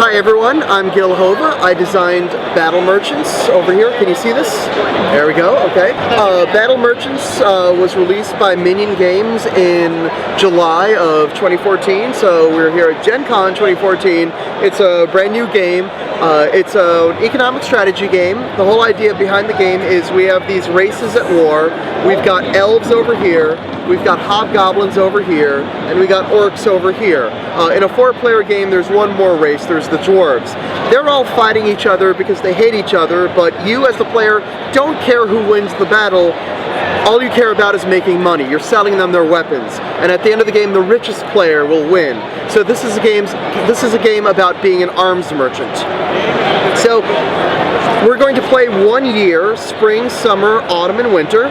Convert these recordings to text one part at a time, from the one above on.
Hi everyone, I'm Gil Hova. I designed Battle Merchants over here. Can you see this? There we go, okay. Battle Merchants was released by Minion Games in July of 2014, so we're here at Gen Con 2014. It's a brand new game. It's an economic strategy game. The whole idea behind the game is we have these races at war. We've got elves over here, we've got hobgoblins over here, and we got orcs over here. In a 4-player game, there's one more race, there's the dwarves. They're all fighting each other because they hate each other, but you as the player don't care who wins the battle. All you care about is making money. You're selling them their weapons, and at the end of the game, the richest player will win. So this is a game about being an arms merchant. So we're going to play 1 year, spring, summer, autumn, and winter.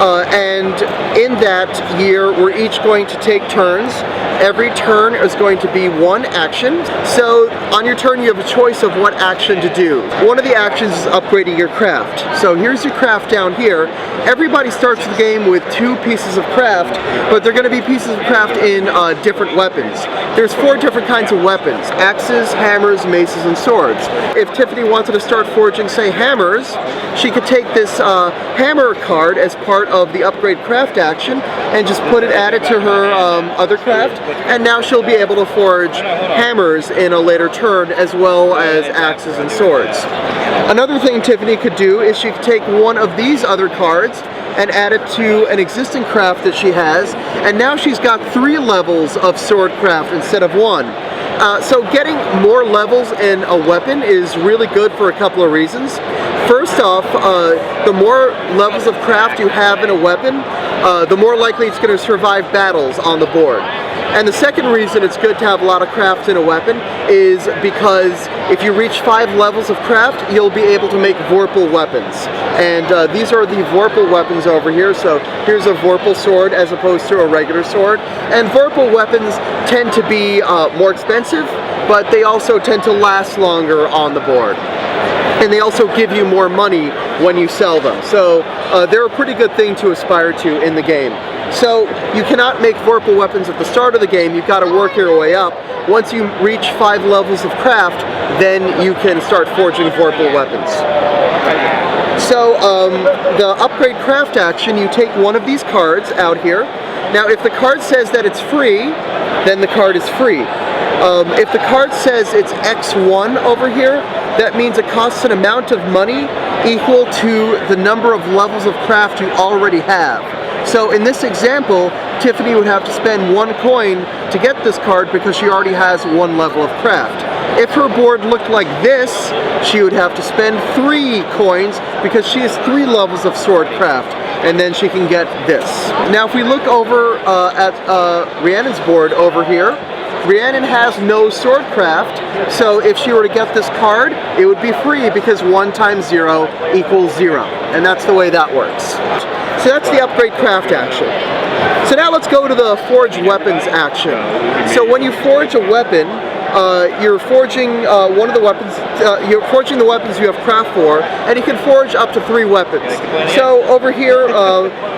And in that year, we're each going to take turns. Every turn is going to be one action. So on your turn, you have a choice of what action to do. One of the actions is upgrading your craft. So here's your craft down here. Everybody starts the game with 2 pieces of craft, but they're going to be pieces of craft in different weapons. There's 4 different kinds of weapons: axes, hammers, maces, and swords. If Tiffany wanted to start forging, say, hammers, she could take this hammer card as part of the upgrade craft action and just add it to her other craft, and now she'll be able to forge hammers in a later turn as well as axes and swords. Another thing Tiffany could do is she could take one of these other cards and add it to an existing craft that she has, and now she's got 3 levels of sword craft instead of 1. So getting more levels in a weapon is really good for a couple of reasons. First off, the more levels of craft you have in a weapon, the more likely it's going to survive battles on the board. And the second reason it's good to have a lot of craft in a weapon is because if you reach 5 levels of craft, you'll be able to make Vorpal Weapons. And these are the Vorpal Weapons over here. So here's a Vorpal sword as opposed to a regular sword. And Vorpal Weapons tend to be more expensive, but they also tend to last longer on the board. And they also give you more money when you sell them. So they're a pretty good thing to aspire to in the game. So you cannot make Vorpal Weapons at the start of the game. You've got to work your way up. Once you reach 5 levels of craft, then you can start forging Vorpal Weapons. So the upgrade craft action, you take one of these cards out here. Now if the card says that it's free, then the card is free. If the card says it's X1 over here, that means it costs an amount of money equal to the number of levels of craft you already have. So in this example, Tiffany would have to spend 1 coin to get this card because she already has 1 level of craft. If her board looked like this, she would have to spend 3 coins because she has 3 levels of sword craft, and then she can get this. Now if we look over at Rhiannon's board over here, Rhiannon has no sword craft, so if she were to get this card, it would be free because 1 times 0 equals 0, and that's the way that works. So that's the upgrade craft action. So now let's go to the forge weapons action. So when you forge a weapon, you're forging one of the weapons. You're forging the weapons you have craft for, and you can forge up to 3 weapons. So over here,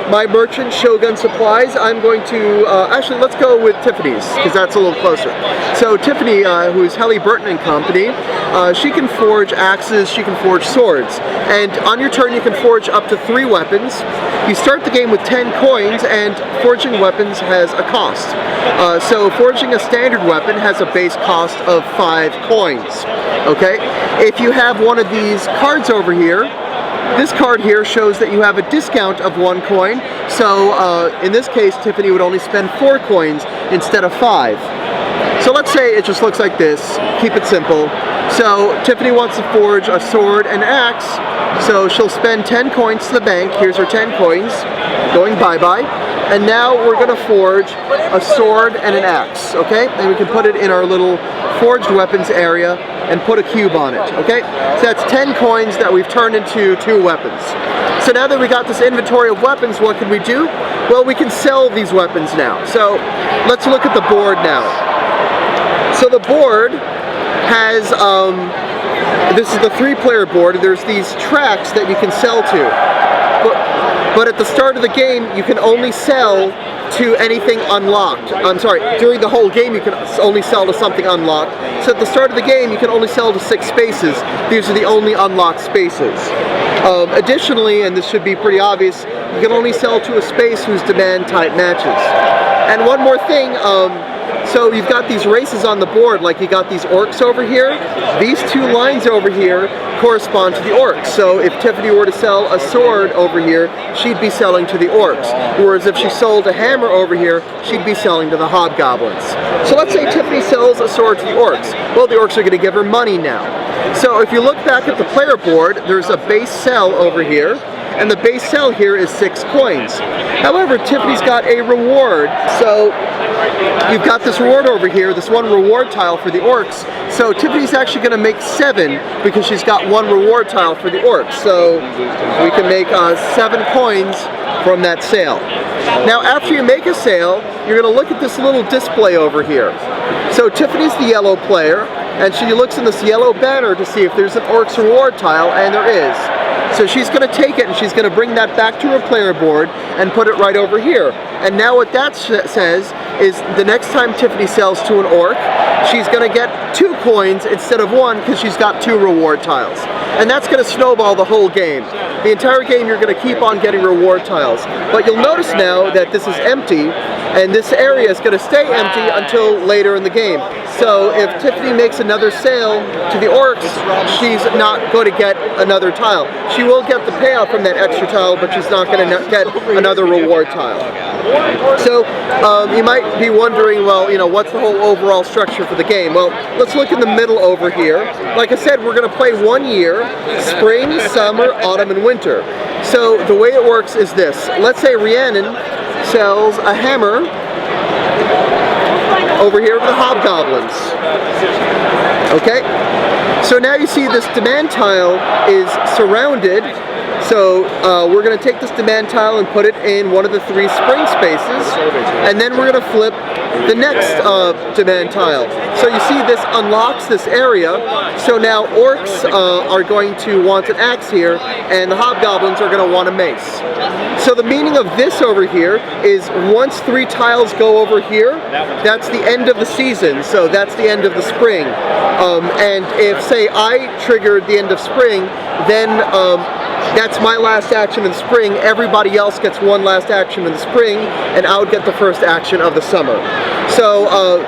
my merchant Shogun Supplies. I'm going to actually let's go with Tiffany's because that's a little closer. So Tiffany, who's Helly Burton and Company, she can forge axes. She can forge swords, and on your turn you can forge up to 3 weapons. You start the game with 10 coins, and forging weapons has a cost. So forging a standard weapon has a base cost of 5 coins. Okay? If you have one of these cards over here, this card here shows that you have a discount of 1 coin. So in this case, Tiffany would only spend 4 coins instead of 5. So let's say it just looks like this. Keep it simple. So Tiffany wants to forge a sword and axe. So she'll spend 10 coins to the bank. Here's her 10 coins. Going bye-bye. And now we're going to forge a sword and an axe, okay? And we can put it in our little forged weapons area and put a cube on it, okay? So that's 10 coins that we've turned into 2 weapons. So now that we got this inventory of weapons, what can we do? Well, we can sell these weapons now. So let's look at the board now. So the board has, this is the 3-player board. There's these tracks that you can sell to. But at the start of the game, you can only sell to anything unlocked. I'm sorry, during the whole game you can only sell to something unlocked. So at the start of the game, you can only sell to 6 spaces. These are the only unlocked spaces. Additionally, and this should be pretty obvious, you can only sell to a space whose demand type matches. And one more thing, so you've got these races on the board, like you got these orcs over here. These 2 lines over here correspond to the orcs. So if Tiffany were to sell a sword over here, she'd be selling to the orcs. Whereas if she sold a hammer over here, she'd be selling to the hobgoblins. So let's say Tiffany sells a sword to the orcs. Well, the orcs are going to give her money now. So if you look back at the player board, there's a base sell over here. And the base sell here is 6 coins. However, Tiffany's got a reward. So you've got this reward over here, this 1 reward tile for the orcs. So Tiffany's actually going to make 7 because she's got 1 reward tile for the orcs. So we can make 7 coins from that sale. Now after you make a sale, you're going to look at this little display over here. So Tiffany's the yellow player, and she looks in this yellow banner to see if there's an orcs reward tile, and there is. So she's going to take it and she's going to bring that back to her player board and put it right over here. And now what that says is the next time Tiffany sells to an orc, she's going to get 2 coins instead of 1 because she's got 2 reward tiles. And that's going to snowball the whole game. The entire game you're going to keep on getting reward tiles. But you'll notice now that this is empty, and this area is going to stay empty until later in the game. So if Tiffany makes another sale to the orcs, she's not going to get another tile. She will get the payout from that extra tile, but she's not going to get another reward tile. So you might be wondering, well, you know, what's the whole overall structure for the game? Well, let's look in the middle over here. Like I said, we're going to play 1 year, spring, summer, autumn, and winter. So the way it works is this. Let's say Rhiannon sells a hammer over here to the hobgoblins. Okay? So now you see this demand tile is surrounded. So we're going to take this demand tile and put it in one of the 3 spring spaces, and then we're going to flip the next demand tile. So you see this unlocks this area. So now orcs are going to want an axe here, and the hobgoblins are going to want a mace. So the meaning of this over here is once 3 tiles go over here, that's the end of the season. So that's the end of the spring. And if, say, I triggered the end of spring, then that's my last action in the spring. Everybody else gets 1 last action in the spring, and I would get the first action of the summer. So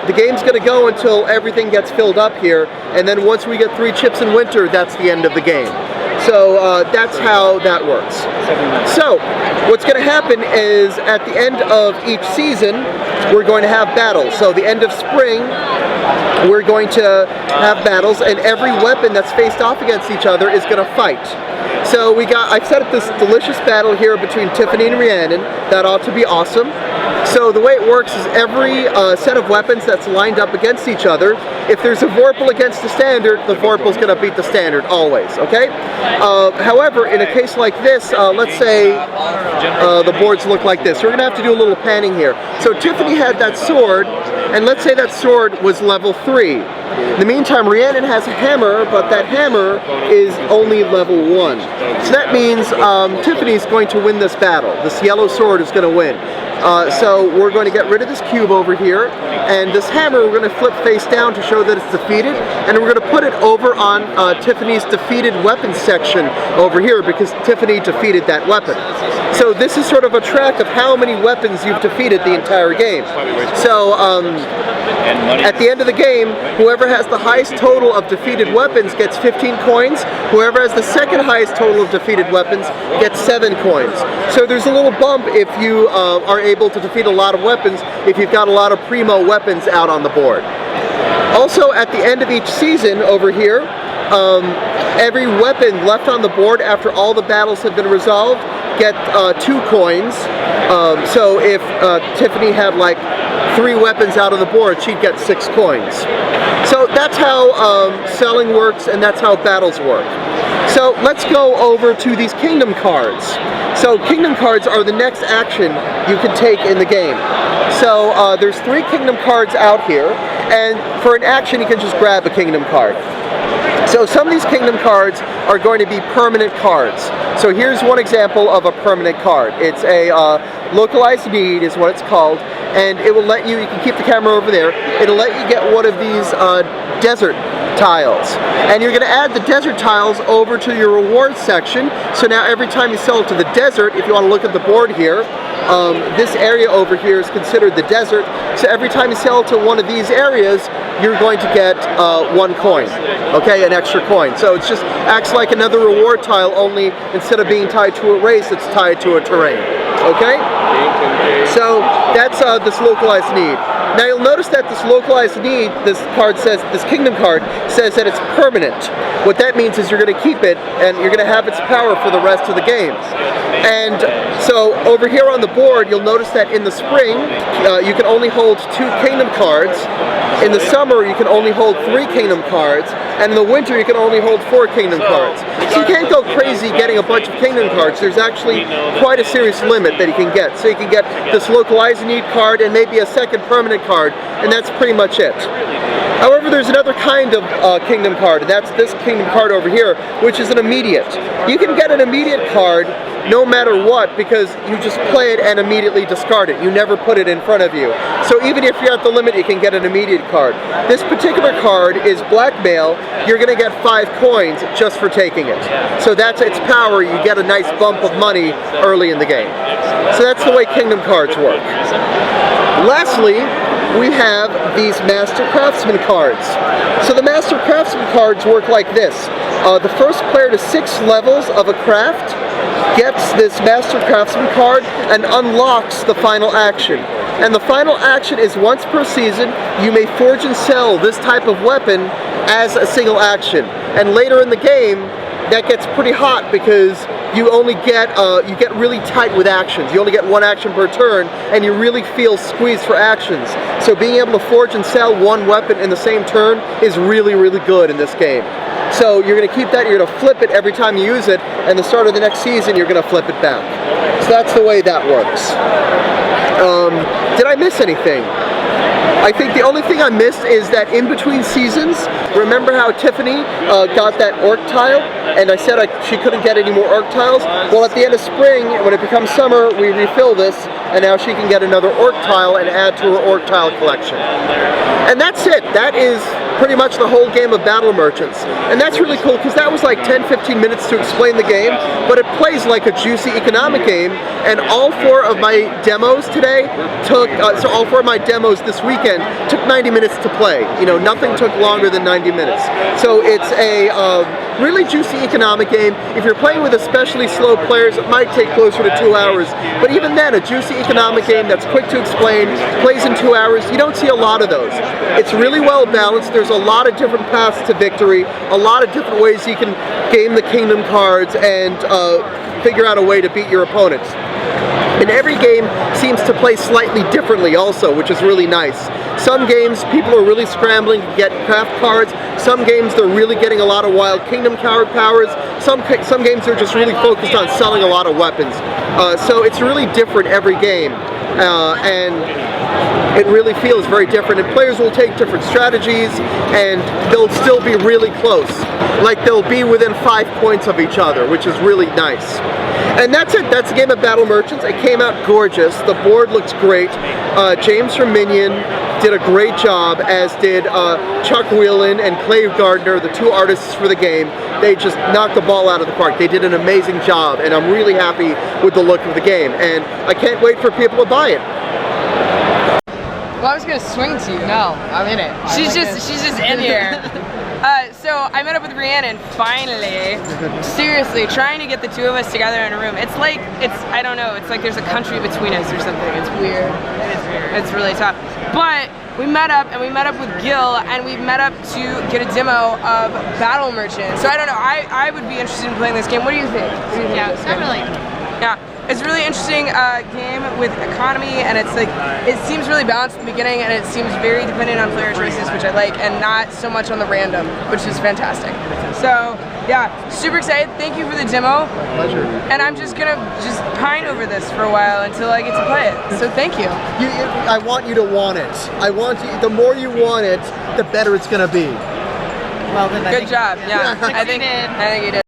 the game's going to go until everything gets filled up here, and then once we get 3 chips in winter, that's the end of the game. So that's how that works. So what's going to happen is at the end of each season, we're going to have battles. So the end of spring, we're going to have battles, and every weapon that's faced off against each other is going to fight. So I've set up this delicious battle here between Tiffany and Rhiannon. That ought to be awesome. So the way it works is every set of weapons that's lined up against each other, if there's a Vorpal against the standard, the Vorpal's going to beat the standard always, okay? However, in a case like this, let's say the boards look like this. We're going to have to do a little panning here. So Tiffany had that sword, and let's say that sword was level 3. In the meantime, Rhiannon has a hammer, but that hammer is only level 1. So that means Tiffany's going to win this battle. This yellow sword is going to win. So we're going to get rid of this cube over here, and this hammer we're going to flip face down to show that it's defeated, and we're going to put it over on Tiffany's defeated weapons section over here because Tiffany defeated that weapon. So this is sort of a track of how many weapons you've defeated the entire game. So at the end of the game, whoever has the highest total of defeated weapons gets 15 coins. Whoever has the second highest total of defeated weapons gets 7 coins. So there's a little bump if you are able to defeat a lot of weapons, if you've got a lot of primo weapons out on the board. Also, at the end of each season over here, every weapon left on the board after all the battles have been resolved get 2 coins. So if Tiffany had like 3 weapons out on the board, she'd get 6 coins. So that's how selling works, and that's how battles work. So let's go over to these kingdom cards. So kingdom cards are the next action you can take in the game. So there's 3 kingdom cards out here, and for an action you can just grab a kingdom card. So some of these kingdom cards are going to be permanent cards. So here's one example of a permanent card. It's a localized need is what it's called, and it will let you can keep the camera over there, it'll let you get one of these desert tiles. And you're going to add the desert tiles over to your rewards section. So now every time you sell to the desert, if you want to look at the board here, this area over here is considered the desert. So every time you sell to one of these areas, you're going to get 1 coin, okay, an extra coin. So it just acts like another reward tile, only instead of being tied to a race, it's tied to a terrain, okay? So that's this localized need. Now you'll notice that this localized need, this card says, this kingdom card says that it's permanent. What that means is you're going to keep it and you're going to have its power for the rest of the game. And so over here on the board, you'll notice that in the spring, you can only hold 2 kingdom cards. In the summer, you can only hold 3 kingdom cards. And in the winter, you can only hold 4 kingdom cards. So you can't go crazy getting a bunch of kingdom cards. There's actually quite a serious limit that you can get. So you can get this localized need card and maybe a second permanent card, and that's pretty much it. However, there's another kind of kingdom card, and that's this kingdom card over here, which is an immediate. You can get an immediate card no matter what, because you just play it and immediately discard it. You never put it in front of you. So even if you're at the limit, you can get an immediate card. This particular card is blackmail. You're going to get 5 coins just for taking it. So that's its power. You get a nice bump of money early in the game. So that's the way kingdom cards work. Lastly, we have these Master Craftsman cards. So the Master Craftsman cards work like this. The first player to 6 levels of a craft gets this Master Craftsman card and unlocks the final action. And the final action is once per season, you may forge and sell this type of weapon as a single action. And later in the game, that gets pretty hot because you only get you get really tight with actions. You only get 1 action per turn, and you really feel squeezed for actions. So being able to forge and sell 1 weapon in the same turn is really, really good in this game. So you're going to keep that, you're going to flip it every time you use it, and the start of the next season you're going to flip it back. So that's the way that works. Did I miss anything? I think the only thing I missed is that in between seasons, remember how Tiffany got that orc tile? And I said she couldn't get any more orc tiles? Well, at the end of spring, when it becomes summer, we refill this, and now she can get another orc tile and add to her orc tile collection. And that's it. That is pretty much the whole game of Battle Merchants. And that's really cool because that was like 10-15 minutes to explain the game, but it plays like a juicy economic game. And all 4 of my demos today took, so all 4 of my demos this weekend took 90 minutes to play. You know, nothing took longer than 90 minutes. So it's a really juicy economic game. If you're playing with especially slow players, it might take closer to 2 hours. But even then, a juicy economic game that's quick to explain, plays in 2 hours, you don't see a lot of those. It's really well balanced. There's a lot of different paths to victory, a lot of different ways you can game the kingdom cards and figure out a way to beat your opponents. And every game seems to play slightly differently also, which is really nice. Some games, people are really scrambling to get craft cards. Some games, they're really getting a lot of wild kingdom card powers. Some games are just really focused on selling a lot of weapons. So it's really different every game. And it really feels very different, and players will take different strategies, and they'll still be really close. Like they'll be within 5 points of each other, which is really nice. And that's it. That's the game of Battle Merchants. It came out gorgeous. The board looks great. James from Minion did a great job, as did Chuck Whelan and Clay Gardner, the 2 artists for the game. They just knocked the ball out of the park. They did an amazing job, and I'm really happy with the look of the game. And I can't wait for people to buy it. Well, I was gonna swing to you. No, I'm in it. She's just in here. So I met up with Rhiannon finally. Seriously, trying to get the 2 of us together in a room. It's like, I don't know, it's like there's a country between us or something. It's weird. It is weird. It's really tough. But we met up, and we met up with Gil, and we met up to get a demo of Battle Merchant. So I don't know, I would be interested in playing this game. What do you think? Yeah, definitely. Yeah. It's a really interesting game with economy, and it's like, it seems really balanced at the beginning, and it seems very dependent on player choices, which I like, and not so much on the random, which is fantastic. So yeah, super excited. Thank you for the demo. Pleasure. And I'm just gonna pine over this for a while until I get to play it. So thank you. I want you to want it. I want you. The more you want it, the better it's gonna be. Well, then Good job. Yeah, I think you did.